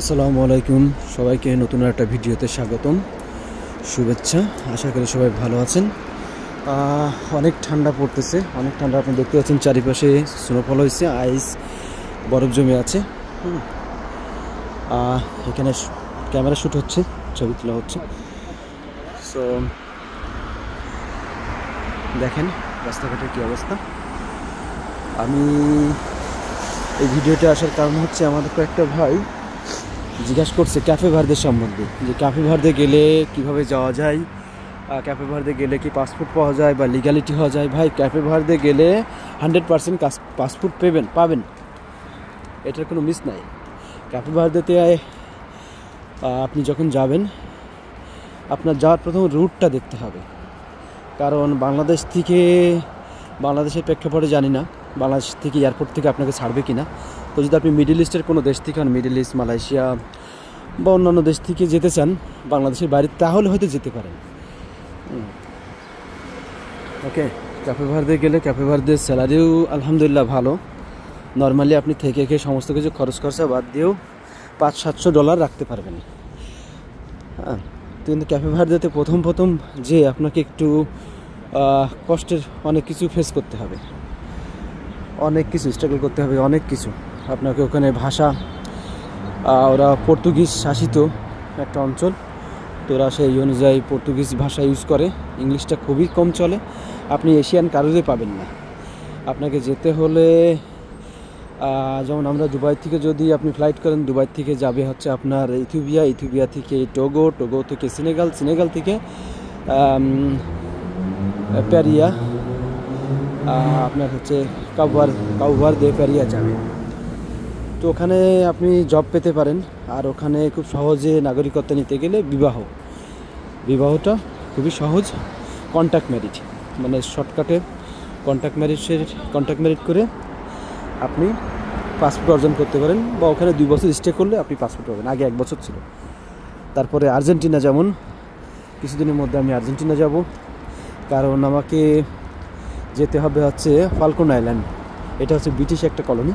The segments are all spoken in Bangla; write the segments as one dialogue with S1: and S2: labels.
S1: আসসালামু আলাইকুম সবাইকে নতুন একটা ভিডিওতে স্বাগতম শুভেচ্ছা। আশা করি সবাই ভালো আছেন। অনেক ঠান্ডা পড়তেছে, অনেক ঠান্ডা। আপনি দেখতে পাচ্ছেন চারিপাশে স্নোফল হয়েছে, আইস বরফ জমে আছে। এখানে ক্যামেরা শ্যুট হচ্ছে, ছবি তোলা হচ্ছে। সো দেখেন রাস্তাঘাটের কী অবস্থা। আমি এই ভিডিওতে আসার কারণ হচ্ছে আমাদের কয়েকটা ভাই জিজ্ঞাসা করছে ক্যাফে ভার্দের সম্বন্ধে, যে ক্যাফে ভার্দে গেলে কিভাবে যাওয়া যায়, ক্যাফে ভার্দে গেলে কি পাসপোর্ট পাওয়া যায় বা লিগ্যালিটি হওয়া যায়। ভাই, ক্যাফে ভার্দে গেলে 100% পাসপোর্ট পাবেন, এটার কোনো মিস নাই। ক্যাফে ভার্দেতে আপনি যখন যাবেন, আপনার যাওয়ার প্রথম রুটটা দেখতে হবে। কারণ বাংলাদেশের প্রেক্ষাপটে জানি না বাংলাদেশ থেকে এয়ারপোর্ট থেকে আপনাকে ছাড়বে কি না। তো যদি আপনি মিডল ইস্টের কোনো দেশ থেকে হন, মিডল ইস্ট, মালয়েশিয়া বা অন্যান্য দেশ থেকে যেতে চান বাংলাদেশের বাইরে, তাহলে হয়তো যেতে পারেন। ওকে, ক্যাফে ভার্দে গেলে ক্যাফে ভার্দের স্যালারিও আলহামদুলিল্লাহ ভালো। নর্মালি আপনি থেকে খেয়ে সমস্ত কিছু খরচ খরচা বাদ দিয়েও $500-700 রাখতে পারবেন। হ্যাঁ, কিন্তু ক্যাফে ভার্দেতে প্রথম যে আপনাকে একটু কষ্টের অনেক কিছু ফেস করতে হবে, অনেক কিছু স্ট্রাগল করতে হবে, অনেক কিছু। আপনাকে ওখানে ভাষা, ওরা পর্তুগিজ শাসিত একটা অঞ্চল, তো ওরা সেই অনুযায়ী পর্তুগিজ ভাষা ইউজ করে। ইংলিশটা খুবই কম চলে, আপনি এশিয়ান কারোরই পাবেন না। আপনাকে যেতে হলে, যেমন আমরা দুবাই থেকে যদি আপনি ফ্লাইট করেন, দুবাই থেকে যাবে হচ্ছে আপনার ইথিওপিয়া থেকে টোগো থেকে সিনেগাল থেকে প্যারিয়া, আপনার হচ্ছে কাউভার্দে প্যারিয়া যাবে। তো ওখানে আপনি জব পেতে পারেন। আর ওখানে খুব সহজে নাগরিকত্ব নিতে গেলে বিবাহটা খুবই সহজ। কন্ট্যাক্ট ম্যারেজ, মানে শর্টকাটে কন্ট্যাক্ট ম্যারেজ করে আপনি পাসপোর্ট অর্জন করতে পারেন। বা ওখানে 2 বছর স্টে করলে আপনি পাসপোর্ট পাবেন। আগে 1 বছর ছিল। তারপরে আর্জেন্টিনা, যেমন কিছুদিনের মধ্যে আমি আর্জেন্টিনা যাব, কারণ আমাকে যেতে হবে হচ্ছে ফালকন আইল্যান্ড। এটা হচ্ছে ব্রিটিশ একটা কলোনি,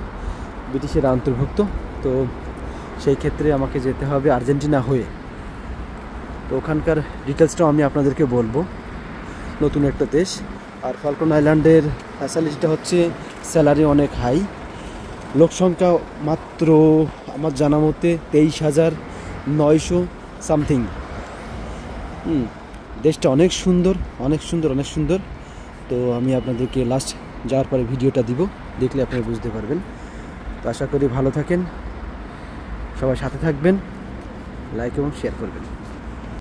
S1: ব্রিটিশের অন্তর্ভুক্ত। তো সেই ক্ষেত্রে আমাকে যেতে হবে আর্জেন্টিনা হয়ে। তো ওখানকার ডিটেলসটাও আমি আপনাদেরকে বলবো। নতুন একটা দেশ। আর ফালকন আইল্যান্ডের ফ্যাসিলিটিটা হচ্ছে স্যালারি অনেক হাই, লোকসংখ্যা মাত্র আমার জানা মতে 23,900 সামথিং। দেশটা অনেক সুন্দর। তো আমি আপনাদেরকে লাস্ট যাওয়ার পরে ভিডিওটা দিব, দেখলে আপনারা বুঝতে পারবেন। তো আশা করি ভালো থাকেন, সবাই সাথে থাকবেন, লাইক এবং শেয়ার করবেন।